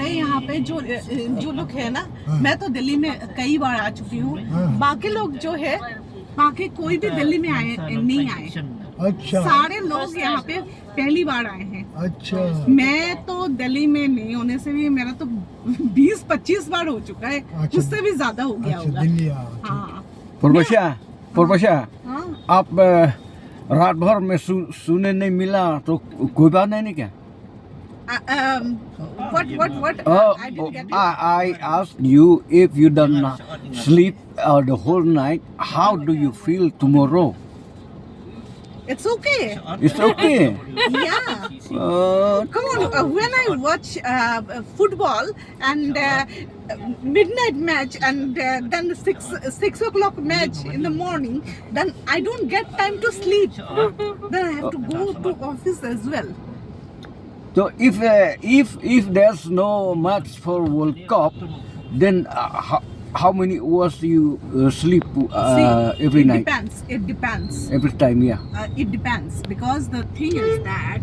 हमारे यहाँ पे जो लोग है ना, मैं तो दिल्ली में कई बार आ चुकी हूँ, बाकी लोग जो है बाकी कोई भी दिल्ली में नहीं आए। अच्छा सारे लोग यहाँ पे पहली बार आए हैं। अच्छा मैं तो दिल्ली में नहीं होने से भी मेरा तो 20-25 बार हो चुका है, अच्छा, उससे भी ज्यादा हो गया अच्छा होगा। दिल्ली हाँ पुरबशा हाँ आप रात भर में सुने नहीं मिला तो कोई बात नहीं क्या? what I didn't get it. I asked you, if you don't sleep the whole night, how do you feel tomorrow? It's okay. It's okay. Yeah. Come on, when I watch football and midnight match and then 6 o'clock match in the morning, then I don't get time to sleep. Then I have to go to office as well. So if there's no match for World Cup, then how many hours you sleep every it night? It depends. Every time, yeah. It depends because the thing is that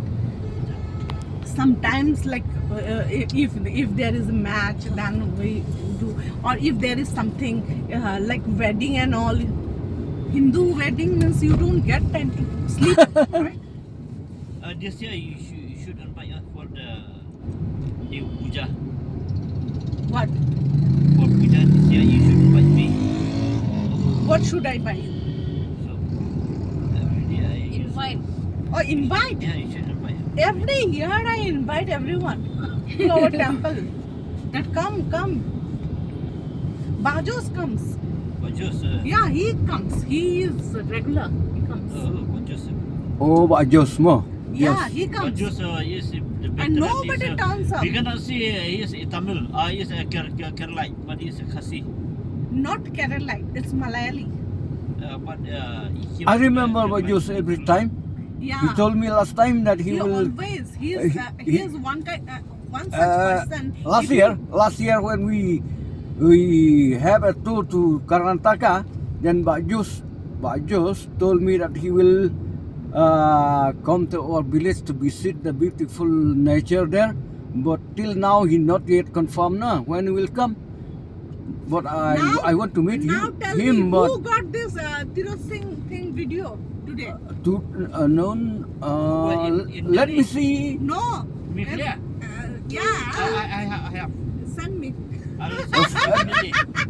sometimes like if there is a match, then we do, or if there is something like wedding and all. Hindu wedding means you don't get time to sleep, right? This year you should invite us for the new puja. What? For puja this year you should invite me. What should I buy you? So every day I Invite. Or invite? Yeah, you should invite. Every year I invite everyone to our temple. That come. Bajos comes. But just Yeah, he comes. He is regular. He comes. but just Oh, but just more. Yeah, Yes. he but comes. just is the better. And nobody turns up. We cannot see he is Tamil. He is Kerala, but he is Khasi. Not Kerala, it's Malayali. But I remember what you said every time. Yeah. You told me last time that He he will. always, he is one such person. Last year when we have a tour to Karnataka, then Bajus told me that he will come to our village to visit the beautiful nature there. But till now he not yet confirmed when he will come. But I want to meet Now tell me, him. But who got this Tirot Singh thing video today? let me see. No. Miklia. Yeah. I have. Send me.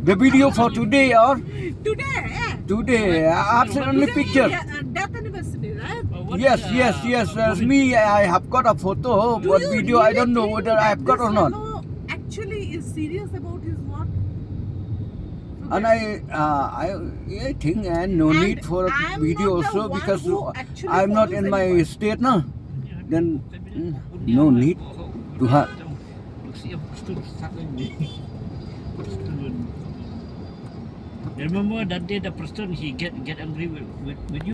The video for today or Today. today. I've seen only picture. Death anniversary, right? Yes. As me, I have got a photo, Do but you video I really don't know think whether I have that got or this not. fellow actually is serious about his work? And I think no And need for a I'm video not the also one because who actually I'm not follows in my anyone. state now. Then no need to have. Remember that day the person he get angry with you.